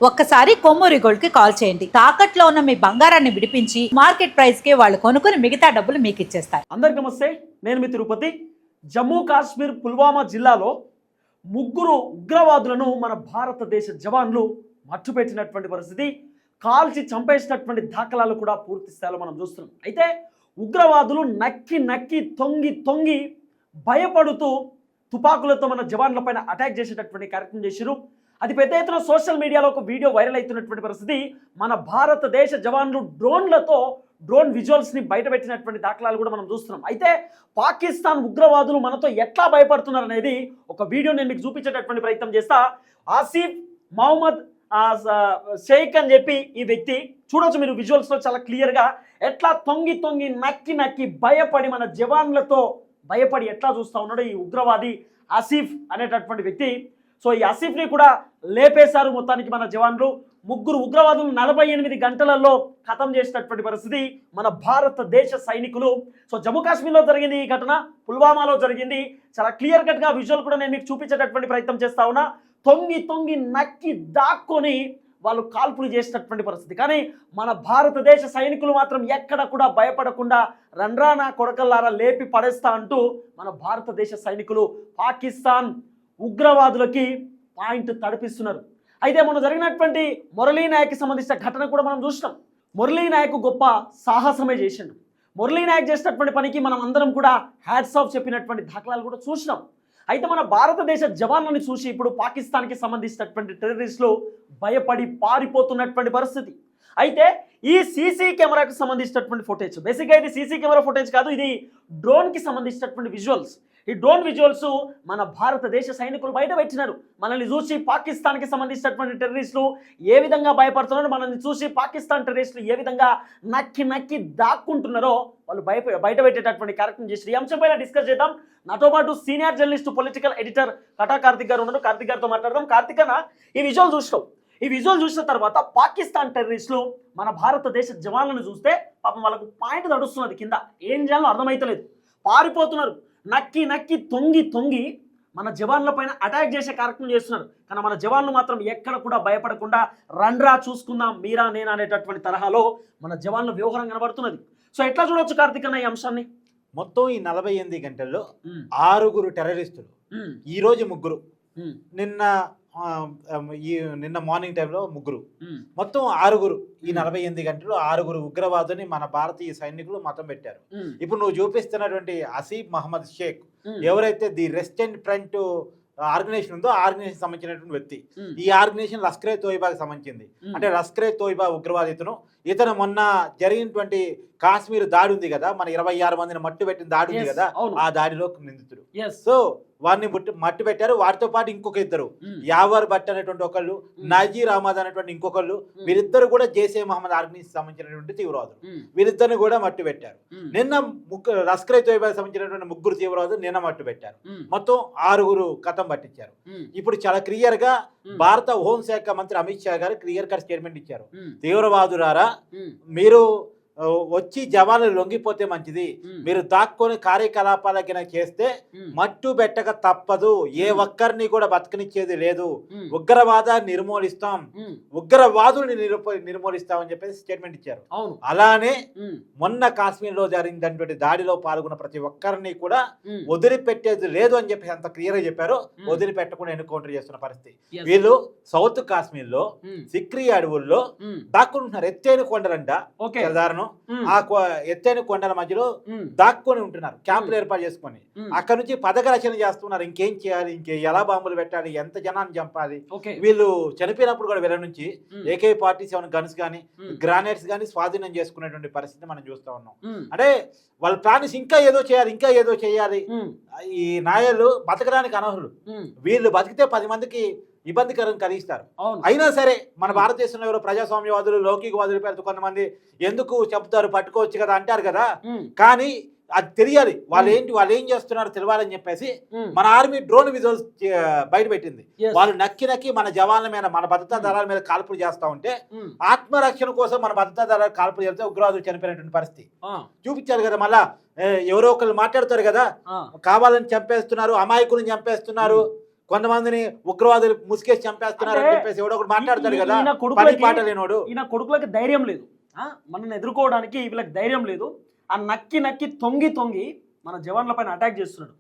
ఒక్కసారి కొమ్మూరి గోల్డ్ కి కాల్ చేయండి. తాకట్లో ఉన్న మీ బంగారాన్ని విడిపించి మార్కెట్ ప్రైస్ కి వాళ్ళు కొనుక్కుని మిగతా డబ్బులు మీకు ఇచ్చేస్తారు. అందరికీ నమస్తే, నేను మీ తిరుపతి. జమ్మూ కాశ్మీర్ పుల్వామా జిల్లాలో ముగ్గురు ఉగ్రవాదులను మన భారతదేశ జవాన్లు మట్టుపెట్టినటువంటి పరిస్థితి, కాల్చి చంపేసినటువంటి దాఖలాలు కూడా పూర్తి స్థాయిలో మనం చూస్తున్నాం. అయితే ఉగ్రవాదులు నక్కి నక్కి తొంగి భయపడుతూ తుపాకులతో మన జవాన్ల పైన అటాక్ చేసేటటువంటి కార్యక్రమం చేశారు. అది పెద్ద ఎత్తున సోషల్ మీడియాలో ఒక వీడియో వైరల్ అవుతున్నటువంటి పరిస్థితి. మన భారతదేశ జవాన్లు డ్రోన్ విజువల్స్ని బయటపెట్టినటువంటి దాఖలాలు కూడా మనం చూస్తున్నాం. అయితే పాకిస్తాన్ ఉగ్రవాదులు మనతో ఎట్లా భయపడుతున్నారు అనేది ఒక వీడియో నేను మీకు చూపించేటటువంటి ప్రయత్నం చేస్తా. ఆసిఫ్ మహమ్మద్ షేక్ అని చెప్పి ఈ వ్యక్తి, చూడొచ్చు మీరు విజువల్స్లో చాలా క్లియర్గా ఎట్లా తొంగి నక్కి భయపడి మన జవాన్లతో భయపడి ఎట్లా చూస్తూ ఉన్నాడు ఈ ఉగ్రవాది ఆసిఫ్ అనేటటువంటి వ్యక్తి. సో ఈ ఆసిఫ్ని కూడా లేపేశారు మొత్తానికి మన జవాన్లు. ముగ్గురు ఉగ్రవాదులు 48 గంటలలో ఖతం చేసినటువంటి పరిస్థితి మన భారతదేశ సైనికులు. సో జమ్మూ కాశ్మీర్లో జరిగింది ఈ ఘటన, పుల్వామాలో జరిగింది. చాలా క్లియర్ కట్గా విజువల్ కూడా నేను మీకు చూపించేటటువంటి ప్రయత్నం చేస్తా ఉన్నా. తొంగి నక్కి దాక్కొని వాళ్ళు కాల్పులు చేసినటువంటి పరిస్థితి. కానీ మన భారతదేశ సైనికులు మాత్రం ఎక్కడ కూడా భయపడకుండా రండ్రానా కొడకల్లారా లేపి పడేస్తా అంటూ మన భారతదేశ సైనికులు పాకిస్తాన్ ఉగ్రవాదులకి పాయింట్ తడిపిస్తున్నారు. అయితే మొన్న జరిగినటువంటి మురళీ నాయక్కి సంబంధించిన ఘటన కూడా మనం చూసినాం. మురళీ నాయక్ గొప్ప సాహసమే చేసిండు. మురళీ నాయక్ చేసినటువంటి పనికి మనం అందరం కూడా హ్యాట్స్ ఆఫ్ చెప్పినటువంటి దాఖలాలు కూడా చూసినాం. అయితే మన భారతదేశ జవాన్లను చూసి ఇప్పుడు పాకిస్తాన్కి సంబంధించినటువంటి టెర్రరిస్టులు భయపడి పారిపోతున్నటువంటి పరిస్థితి. అయితే ఈ సీసీ కెమెరాకు సంబంధించినటువంటి ఫుటేజ్, బేసిక్గా ఇది సీసీ కెమెరా ఫుటేజ్ కాదు, ఇది డ్రోన్కి సంబంధించినటువంటి విజువల్స్. ఈ డ్రోన్ విజువల్స్ మన భారతదేశ సైనికులు బయట పెట్టినారు. మనల్ని చూసి పాకిస్తాన్కి సంబంధించినటువంటి టెర్రరిస్టులు ఏ విధంగా భయపడుతున్నారో, మనల్ని చూసి పాకిస్తాన్ టెర్రరిస్టులు ఏ విధంగా నక్కి దాక్కుంటున్నారో వాళ్ళు బయట పెట్టేటటువంటి కార్యక్రమం చేసి ఈ అంశం పైన డిస్కస్ చేద్దాం. నాతో పాటు senior journalist political editor Kata Karthik గారు ఉన్నారు. కార్తిక్ గారితో మాట్లాడదాం. కార్తిక్ అన్న, ఈ విజువల్ చూసినాం. ఈ విజువల్ చూసిన తర్వాత పాకిస్తాన్ టెర్రరిస్టులు మన భారతదేశ జవాన్లను చూస్తే పాపం వాళ్ళకు పాయింట్ నడుస్తున్నది, కింద ఏం చేయాలో అర్థమైతలేదు, పారిపోతున్నారు. నక్కి తొంగి మన జవాన్ల పైన అటాక్ చేసే కార్యక్రమం చేస్తున్నారు. కానీ మన జవాన్లు మాత్రం ఎక్కడ కూడా భయపడకుండా రండ్రా చూసుకుందాం మీరా నేనా అనేటటువంటి తరహాలో మన జవాన్ల వ్యవహారం కనబడుతున్నది. సో ఎట్లా చూడొచ్చు కార్తిక్ అన్న ఈ అంశాన్ని? మొత్తం ఈ 48 గంటల్లో 6 టెర్రరిస్టులు, ఈరోజు 3, నిన్న మార్నింగ్ టైంలో 3, మొత్తం 6. ఈ 48 గంటలు 6 ఉగ్రవాదుని మన భారతీయ సైనికులు మతం పెట్టారు. ఇప్పుడు నువ్వు చూపిస్తున్నటువంటి ఆసిఫ్ మహమ్మద్ షేక్ ఎవరైతే ది రెసిస్టెంట్ ఫ్రంట్ ఆర్గనైజేషన్ ఉందో ఆర్గనైజేషన్ సంబంధించినటువంటి వ్యక్తి. ఈ ఆర్గనైజేషన్ లష్కరే తోయిబాకి సంబంధించింది. అంటే లష్కరే తోయిబా ఉగ్రవాది ఇతను మొన్న జరిగినటువంటి కాశ్మీర్ దాడి ఉంది కదా, మన 26 మందిని మట్టు పెట్టిన దాడి ఉంది కదా, ఆ దాడిలో నిందితుడు. సో వారిని మట్టు పెట్టారు. వారితో పాటు ఇంకొక 2 యావర్ భట్ అనేటువంటి ఒకళ్ళు, నజీర్ అహ్మద్ అనేటువంటి ఇంకొకళ్ళు, వీరిద్దరు కూడా జైషే మహమ్మద్ ఆర్గనైజేషన్ సంబంధించినటువంటి తీవ్రవాదులు. వీరిద్దరిని కూడా మట్టు పెట్టారు. నిన్న లష్కరే తోయిబాకి సంబంధించినటువంటి 3 తీవ్రవాదులు నిన్న మట్టు పెట్టారు. మొత్తం 6 కథం పట్టించారు. ఇప్పుడు చాలా క్లియర్ గా భారత హోంశాఖ మంత్రి అమిత్ షా గారు క్లియర్ కట్ స్టేట్మెంట్ ఇచ్చారు. తీవ్రవాదులారా, మీరు వచ్చి జవాన్లు లొంగిపోతే మంచిది, మీరు దాక్కొని కార్యకలాపాలకి చేస్తే మట్టు పెట్టక తప్పదు, ఏ ఒక్కరిని కూడా బతకనిచ్చేది లేదు, ఉగ్రవాదాన్ని నిర్మూలిస్తాం, ఉగ్రవాదుల్ని నిర్మూలిస్తామని చెప్పేసి స్టేట్మెంట్ ఇచ్చారు. అలానే మొన్న కాశ్మీర్ లో జరిగినటువంటి దాడిలో పాల్గొన్న ప్రతి ఒక్కరిని కూడా వదిలిపెట్టేది లేదు అని చెప్పేసి అంత క్లియర్ గా చెప్పారు. వదిలిపెట్టకుండా ఎన్కౌంటర్ చేస్తున్న పరిస్థితి. వీళ్ళు సౌత్ కాశ్మీర్ లో సిక్రీ అడవుల్లో దాక్కుంటున్నారు. ఎత్తైన కొండలంట, సాధారణ ఆ ఎత్తైన కొండల మధ్యలో దాక్కుని ఉంటున్నారు, క్యాంపులు ఏర్పాటు చేసుకొని. అక్కడ నుంచి పథక రచన చేస్తున్నారు. ఇంకేం చేయాలి, ఎలా బాంబులు పెట్టాలి, ఎంత జనాన్ని చంపాలి. వీళ్ళు చనిపోయినప్పుడు కూడా వీళ్ళ నుంచి AK-47 గన్స్ కానీ గ్రానైట్స్ కానీ స్వాధీనం చేసుకునేటువంటి పరిస్థితి మనం చూస్తా ఉన్నాం. అంటే వాళ్ళ ప్లాన్స్ ఇంకా ఏదో చేయాలి. ఈ నాయలు బతకడానికి అనర్హులు, వీళ్ళు బతికితే 10 మందికి ఇబ్బందికరం కలిగిస్తారు. అయినా సరే మన భారతదేశంలో ఎవరో ప్రజాస్వామ్యవాదులు, లౌకికవాదుల పేరుతో కొంతమంది ఎందుకు చెప్తారు, పట్టుకోవచ్చు కదా అంటారు కదా, కానీ అది తెలియాలి, వాళ్ళు ఏం చేస్తున్నారు తెలియాలని చెప్పేసి మన ఆర్మీ డ్రోన్ విజువల్స్ బయట పెట్టింది. వాళ్ళు నక్కి మన జవాన్ల మీద, మన భద్రతా దళాల మీద కాల్పులు చేస్తా ఉంటే, ఆత్మరక్షణ కోసం మన భద్రతా దళాలు కాల్పులు చేస్తే ఉగ్రవాదులు చనిపోయినటువంటి పరిస్థితి చూపించారు కదా. మళ్ళా ఎవరో ఒకళ్ళు మాట్లాడతారు కదా, కావాలని చంపేస్తున్నారు, అమాయకులను చంపేస్తున్నారు, కొంతమందిని ఉగ్రవాదులు ముసుకేసి చంపేస్తున్నారు అని అంటే చెప్పేసి ఎవడో ఒకటి మాట్లాడతాడు కదా, ఈయన పని కొడుకులకి పాట లేనోడు. ఈయన కొడుకులకి ధైర్యం లేదు, మనల్ని ఎదుర్కోవడానికి వీళ్ళకి ధైర్యం లేదు. ఆ నక్కి నక్కి తొంగి తొంగి మన జవాన్ల పైన అటాక్ చేస్తున్నాడు.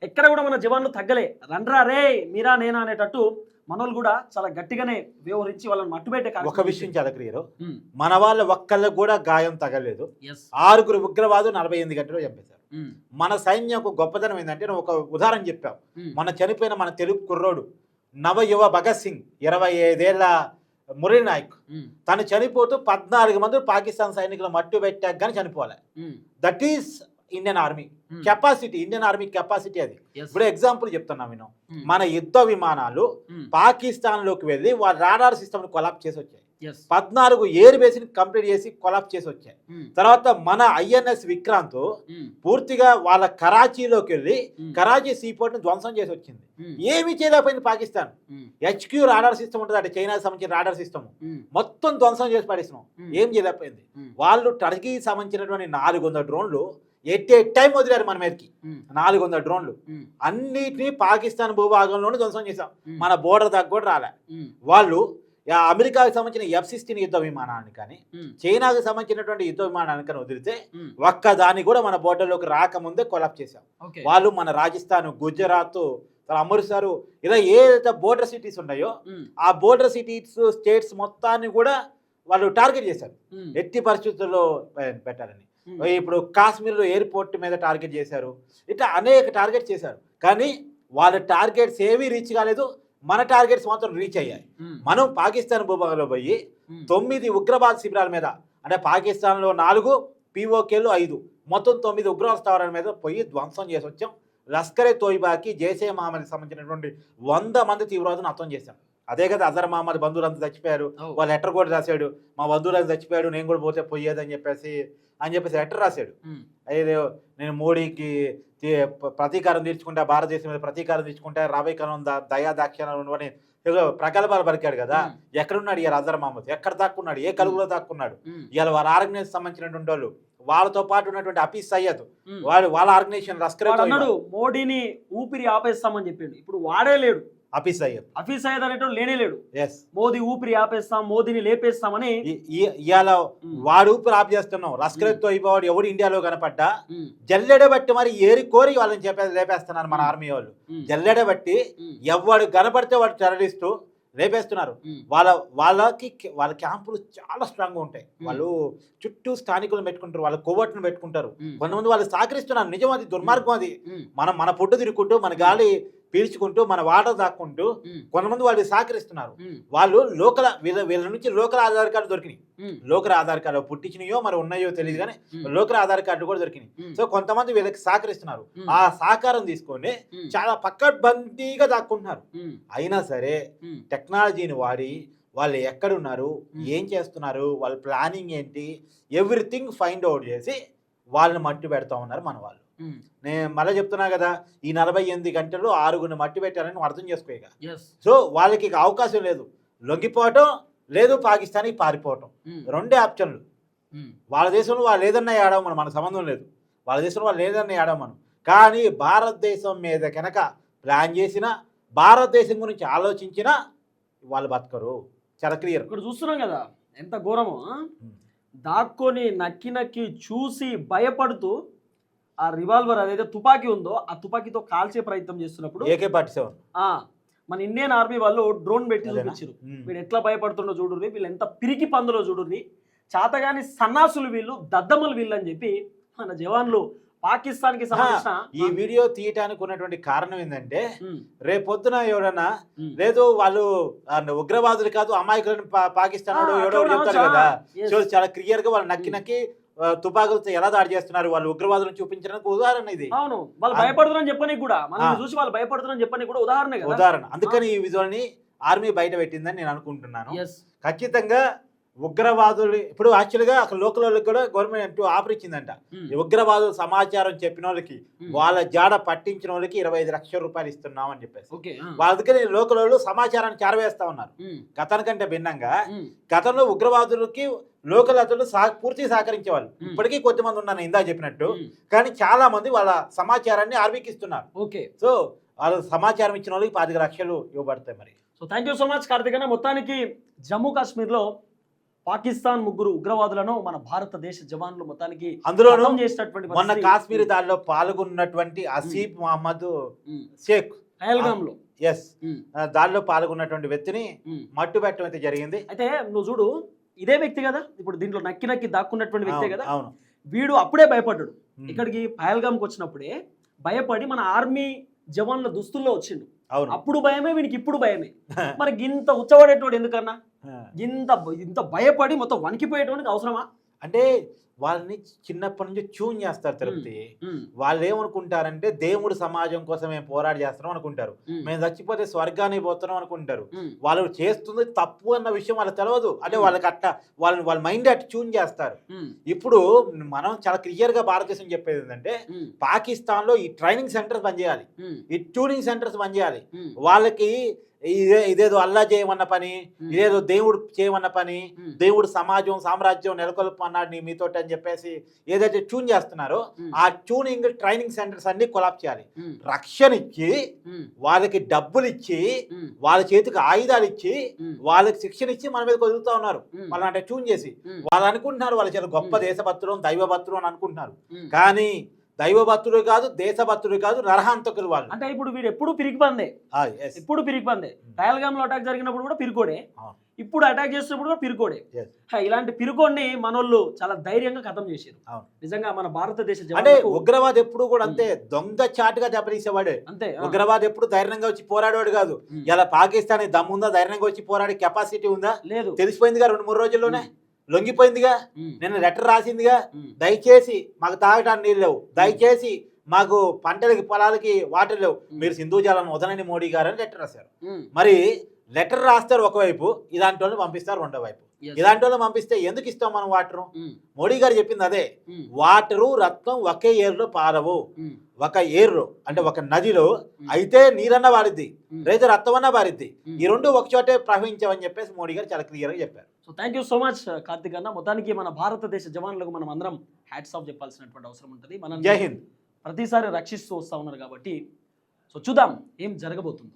ఎక్కడ కూడా మన జవాన్లు తగ్గలే, రండ్రా రే మీరా నేనా అనేటట్టు మనోళ్ళు కూడా చాలా గట్టిగానే వ్యవహరించి వాళ్ళని మట్టుబెట్టే ఒక విషయం చాలా క్లియర్, మన వాళ్ళ ఒక్కళ్ళకు కూడా గాయం తగలేదు. Yes. 6 ఉగ్రవాదులు 48 గంటలు చంపేశారు. మన సైన్యం ఒక గొప్పతనం ఏంటంటే, నువ్వు ఒక ఉదాహరణ చెప్పావు, మన చనిపోయిన మన తెలుగు కుర్రోడు నవయువ భగత్ సింగ్ 25 ఏళ్ల మురళీ నాయక్, తను చనిపోతూ 14 మంది పాకిస్తాన్ సైనికులు మట్టు పెట్టాక కానీ చనిపోలే. That is Indian army capacity, Indian army capacity అది. ఇప్పుడు ఎగ్జాంపుల్ చెప్తున్నా నేను, మన యుద్ధ విమానాలు పాకిస్తాన్ లోకి వెళ్ళి వాళ్ళ రాడార్ సిస్టమ్ కొలాప్స్ చేసి వచ్చాయి. 14 ఎయిర్ బేస్ ని కంప్లీట్ చేసి కొలాప్స్ చేసి వచ్చాయి. తర్వాత మన INS విక్రాంత్ పూర్తిగా వాళ్ళ కరాచీలోకి వెళ్ళి కరాచీ సీపోర్ట్ ని ధ్వంసం చేసి వచ్చింది. ఏమీ చేయలేకపోయింది పాకిస్తాన్. HQ రాడార్ సిస్టమ్ ఉంటుంది, అంటే చైనాకి సంబంధించిన రాడార్ సిస్టమ్ మొత్తం ధ్వంసం చేసి పడేసినాం, ఏం చేయలేకపోయింది. వాళ్ళు టర్కీకి సంబంధించినటువంటి 400 డ్రోన్లు ఎట్ ఏ టైం వదిలేరు మన మీదకి. 400 డ్రోన్లు అన్నిటినీ పాకిస్తాన్ భూభాగంలోనే ధ్వంసం చేశాం, మన బోర్డర్ దాకా కూడా రాలే. వాళ్ళు అమెరికాకి సంబంధించిన F-16 యుద్ధ విమానాన్ని కానీ చైనాకి సంబంధించినటువంటి యుద్ధ విమానాన్ని కానీ వదిలితే ఒక్క దాన్ని కూడా మన బోర్డర్లోకి రాకముందే కొలాప్స్ చేశాం. వాళ్ళు మన రాజస్థాన్, గుజరాత్, అమృత్సర్ ఇలా ఏదైతే బోర్డర్ సిటీస్ ఉన్నాయో ఆ బోర్డర్ సిటీస్ స్టేట్స్ మొత్తాన్ని కూడా వాళ్ళు టార్గెట్ చేశారు, ఎట్టి పరిస్థితుల్లో పెట్టాలని. ఇప్పుడు కాశ్మీర్లో ఎయిర్పోర్ట్ మీద టార్గెట్ చేశారు, ఇట్లా అనేక టార్గెట్ చేశారు. కానీ వాళ్ళ టార్గెట్స్ ఏవి రీచ్ కాలేదు, మన టార్గెట్స్ మాత్రం రీచ్ అయ్యాయి. మనం పాకిస్తాన్ భూభాగంలో పోయి 9 ఉగ్రవాద శిబిరాల మీద, అంటే పాకిస్తాన్లో 4, POKలు 5, మొత్తం 9 ఉగ్రవాద స్థావరాల మీద పోయి ధ్వంసం చేసి వచ్చాం. లష్కరే తోయిబాకి, జైషే మహమ్మద్కి సంబంధించినటువంటి 100 మంది తీవ్రవాదులను హతం చేశాం. అదే కదా అజర్ మహమ్మద్ బంధువులంతా చచ్చిపోయారు, వాళ్ళు లెటర్ కూడా రాశాడు, మా బంధువులంతా చచ్చిపోయాడు, నేను కూడా పోతే పోయేదని చెప్పేసి లెటర్ రాశాడు. అదే నేను మోడీకి ప్రతీకారం తీర్చుకుంటా, భారతదేశం మీద ప్రతీకారం తీర్చుకుంటా, రాబోయే కాలం దయా దాఖ్యానం అని ఏదో ప్రగల్భాలు పలికాడు కదా. ఎక్కడున్నాడు ఇవాళ అజర్ మహమ్మద్, ఎక్కడ దాక్కున్నాడు, ఏ కలుగులో దాక్కున్నాడు? ఇవాళ వాళ్ళ ఆర్గనైజేషన్ సంబంధించినటువంటి వాళ్ళు, వాళ్ళతో పాటు ఉన్నటువంటి హఫీజ్ సయ్యద్, వాళ్ళ ఆర్గనైజేషన్ లష్కర్ మోడీని ఊపిరి ఆపేస్తామని చెప్పిండు, ఇప్పుడు వాడే లేడు. హఫీజ్ సయ్యద్ అనేటోడు లేనే లేడు. మోదీ ఊపిరి ఆపేస్తాం, మోదీని లేపేస్తామని ఇవాళ వాడు ఊపిరి ఆప్ చేస్తున్నాం. లష్కర్ తోయిబాడు ఎవడు ఇండియాలో కనపడ్డా జల్లెడ బట్టి మరి ఏరి కోరి వాళ్ళని లేపేస్తున్నారు మన ఆర్మీ వాళ్ళు. జల్లెడ బట్టి ఎవడు కనపడితే వాడు టెర్రరిస్టు రేపేస్తున్నారు. వాళ్ళ క్యాంపులు చాలా స్ట్రాంగ్ గా ఉంటాయి. వాళ్ళు చుట్టూ స్థానికులను పెట్టుకుంటారు, వాళ్ళ కొవ్వొట్టును పెట్టుకుంటారు. కొంతమంది వాళ్ళు సహకరిస్తున్నారు, నిజం, అది దుర్మార్గం. అది మన పొట్టు తిరుగుకుంటూ, మన గాలి పీల్చుకుంటూ, మన వాటర్ దాక్కుంటూ కొంతమంది వాళ్ళు సహకరిస్తున్నారు. వాళ్ళు వీళ్ళ నుంచి లోకల్ ఆధార్ కార్డు దొరికినాయి. లోకల్ ఆధార్ కార్డు పుట్టించినయో మరి ఉన్నాయో తెలియదు, కానీ లోకల్ ఆధార్ కార్డు కూడా దొరికినాయి. సో కొంతమంది వీళ్ళకి సహకరిస్తున్నారు. ఆ సహకారం తీసుకొని చాలా పక్కడ్బందీగా దాక్కుంటున్నారు. అయినా సరే టెక్నాలజీని వాడి వాళ్ళు ఎక్కడున్నారు, ఏం చేస్తున్నారు, వాళ్ళ ప్లానింగ్ ఏంటి, ఎవ్రీథింగ్ ఫైండ్ అవుట్ చేసి వాళ్ళని మట్టి పెడతా ఉన్నారు మన వాళ్ళు. నేను మళ్ళీ చెప్తున్నా కదా, ఈ 48 గంటల్లో 6 మట్టి పెట్టారని నువ్వు అర్థం చేసుకోక. సో వాళ్ళకి అవకాశం లేదు, లొంగిపోవటం లేదు, పాకిస్తాన్కి పారిపోవటం, 2 ఆప్షన్లు. వాళ్ళ దేశంలో వాళ్ళు ఏదన్నా ఏడవమను, మన సంబంధం లేదు. వాళ్ళ దేశంలో వాళ్ళు ఏదన్నా ఏడవమను. కానీ భారతదేశం మీద కనుక ప్లాన్ చేసినా, భారతదేశం గురించి ఆలోచించినా వాళ్ళు బతకరు. చాలా క్లియర్. ఇక్కడ చూస్తున్నాం కదా ఎంత ఘోరమో. దాక్కొని నక్కి నక్కి చూసి భయపడుతూ ఆ రివాల్వర్ అదైతే తుపాకీ ఉందో ఆ తుపాకీతో కాల్చే ప్రయత్నం చేస్తున్నప్పుడు AK-47 మన ఇండియన్ ఆర్మీ వాళ్ళు డ్రోన్ పెట్టి చూపించారు. వీడు ఎట్లా భయపడుతుండో చూడుర్రి, వీళ్ళు ఎంత పిరికి పందులో చూడుర్రి, చాతగాని సన్నాసులు వీళ్ళు, దద్దమ్మలు వీళ్ళు అని చెప్పి మన జవాన్లు పాకిస్తాన్ కి సంబంధించిన ఈ వీడియో తీయటానికి ఉన్నటువంటి కారణం ఏంటంటే, రేపొద్దున ఎవరన్నా లేదు వాళ్ళు ఉగ్రవాదులు కాదు అమాయకులను పాకిస్తాన్ ఎవడో చెప్తారు కదా. సో చాలా క్లియర్ గా వాళ్ళు నక్కి నక్కి తుపాకులతో ఎలా దాడి చేస్తున్నారు, వాళ్ళు ఉగ్రవాదులను చూపించడానికి ఉదాహరణ ఇది. అవును, వాళ్ళు భయపడుతున్నారని చెప్పని కూడా, మనం చూసి వాళ్ళు భయపడుతున్నారని చెప్పని కూడా ఉదాహరణ. అందుకని ఈ విజువల్ ని ఆర్మీ బయట పెట్టిందని నేను అనుకుంటున్నాను. ఖచ్చితంగా ఉగ్రవాదులు ఇప్పుడు యాక్చువల్గా అక్కడ లోకల్ వాళ్ళకి కూడా గవర్నమెంట్ ఆఫర్ ఇచ్చిందంట. ఈ ఉగ్రవాదులు సమాచారం చెప్పిన వాళ్ళకి వాళ్ళ జాడ పట్టించిన వాళ్ళకి 25 లక్షల రూపాయలు ఇస్తున్నాం అని చెప్పేసి వాళ్ళ దగ్గర లోకల్ వాళ్ళు సమాచారాన్ని చేరవేస్తా ఉన్నారు. గతానికంటే భిన్నంగా గతంలో ఉగ్రవాదులకి లోకల్ అతను పూర్తిగా సహకరించేవాళ్ళు. ఇప్పటికీ కొద్దిమంది ఉన్నారు ఇందా చెప్పినట్టు, కానీ చాలా మంది వాళ్ళ సమాచారాన్ని ఆర్బీకి ఇస్తున్నారు. సో వాళ్ళ సమాచారం ఇచ్చిన వాళ్ళకి 25 లక్షలు ఇవ్వబడతాయి. మరి so thank you so much Karthik అన్న. మొత్తానికి జమ్మూ కాశ్మీర్లో పాకిస్తాన్ ముగ్గురు ఉగ్రవాదులను మన భారతదేశ జవాన్లు మొత్తానికి అందులోనూ చేసినటువంటి మొన్న కాశ్మీర్ దాడిలో పాల్గొన్నటువంటి అసీఫ్ మహమ్మద్ షేక్ పహల్గామ్లో దాడిలో పాల్గొన్నటువంటి వ్యక్తిని మట్టు పెట్టడం అయితే జరిగింది. అయితే నువ్వు చూడు, ఇదే వ్యక్తి కదా ఇప్పుడు దీంట్లో నక్కి దాక్కున్నటువంటి వ్యక్తే కదా. అవును, వీడు అప్పుడే భయపడ్డాడు. ఇక్కడికి పహల్గామ్కి వచ్చినప్పుడే భయపడి మన ఆర్మీ జవాన్ల దుస్తుల్లో వచ్చిండు. అప్పుడు భయమే, వీనికి ఇప్పుడు భయమే. మరి ఇంత ఉచ్చబడేటోడు ఎందుకన్నా? ఇంత భయపడి మొత్తం వణికిపోయేటోనికి అవసరమా? అంటే వాళ్ళని చిన్నప్పటి నుంచి ట్యూన్ చేస్తారు తిరుపతి. వాళ్ళు ఏమనుకుంటారంటే దేవుడు సమాజం కోసం మేము పోరాడి చేస్తున్నాం అనుకుంటారు, మేము చచ్చిపోతే స్వర్గానికి పోతున్నాం అనుకుంటారు. వాళ్ళు చేస్తుంది తప్పు అన్న విషయం వాళ్ళకి తెలియదు. అంటే వాళ్ళకి అట్లా వాళ్ళ మైండ్ అట్లా ట్యూన్ చేస్తారు. ఇప్పుడు మనం చాలా క్లియర్ గా భారతదేశం చెప్పేది ఏంటంటే పాకిస్తాన్ లో ఈ ట్రైనింగ్ సెంటర్స్ పనిచేయాలి, ఈ ట్యూనింగ్ సెంటర్స్ పనిచేయాలి. వాళ్ళకి ఇదేదో అల్లా చేయమన్న పని, ఇదేదో దేవుడు చేయమన్న పని, దేవుడు సమాజం సామ్రాజ్యం నెలకొల్పన్నాడు మీతో అని చెప్పేసి ఏదైతే ట్యూన్ చేస్తున్నారో ఆ ట్యూనింగ్ ట్రైనింగ్ సెంటర్స్ అన్ని కొలాప్ చేయాలి. రక్షణ ఇచ్చి వాళ్ళకి డబ్బులు ఇచ్చి వాళ్ళ చేతికి ఆయుధాలు ఇచ్చి వాళ్ళకి శిక్షణ ఇచ్చి మన మీద వదులుతా ఉన్నారు. వాళ్ళంటే ట్యూన్ చేసి వాళ్ళు అనుకుంటున్నారు వాళ్ళ చేత గొప్ప దేశభక్తులు దైవభక్తులు అని అనుకుంటున్నారు. కానీ దైవభక్తుడు కాదు, దేశభక్తుడు కాదు, నరహంతకులు వాళ్ళు. అంటే ఇప్పుడు వీడు ఎప్పుడు పిరికిపందే, ఎప్పుడు పిరికిపందే. పహల్గామ్లో అటాక్ జరిగినప్పుడు కూడా పిరుకోడే, ఇప్పుడు అటాక్ చేసినప్పుడు కూడా పిరుకోడే. ఇలాంటి పిరుకోడిని మనోళ్ళు చాలా ధైర్యంగా ఖతం చేశారు. నిజంగా మన భారతదేశ అంటే ఉగ్రవాదం ఎప్పుడు కూడా అంతే దొంగ చాటుగా దెబ్బతీసేవాడే. అంతే, ఉగ్రవాదం ఎప్పుడు ధైర్యంగా వచ్చి పోరాడేవాడు కాదు. ఇలా పాకిస్తాన్ దమ్ముందా, ధైర్యంగా వచ్చి పోరాడే కెపాసిటీ ఉందా? లేదు. తెలిసిపోయిందిగా 2-3 రోజుల్లోనే లొంగిపోయిందిగా. నిన్న లెటర్ రాసిందిగా, దయచేసి మాకు తాగడానికి నీళ్ళు లేవు, దయచేసి మాకు పంటలకి పొలాలకి వాటర్ లేవు, మీరు సింధు జలాన్ని వదలని మోడీ గారు అని లెటర్ రాశారు. మరి లెటర్ రాస్తారు ఒకవైపు, ఇలాంటి వాళ్ళని పంపిస్తారు రెండో వైపు. ఇలాంటి వాళ్ళని పంపిస్తే ఎందుకు ఇస్తాం మనం వాటరు? మోడీ గారు చెప్పింది అదే, వాటరు రక్తం ఒకే ఏరులో పారవు. ఒక ఏరు అంటే ఒక నదిలో అయితే నీరన్నా వారిద్ది, రైతు రక్తం అన్నా వారిద్ది, ఈ రెండు ఒక చోటే ప్రవహించామని చెప్పేసి మోడీ గారు చాలా క్లియర్ గా చెప్పారు. So thank you so much Karthik అన్న. మొత్తానికి మన భారతదేశ జవాన్లకు మనం అందరం హ్యాట్స్ ఆఫ్ చెప్పాల్సినటువంటి అవసరం ఉంటుంది. మనం జై హింద్. ప్రతిసారి రక్షిస్తూ వస్తా ఉన్నారు కాబట్టి సో చూద్దాం ఏం జరగబోతుందో.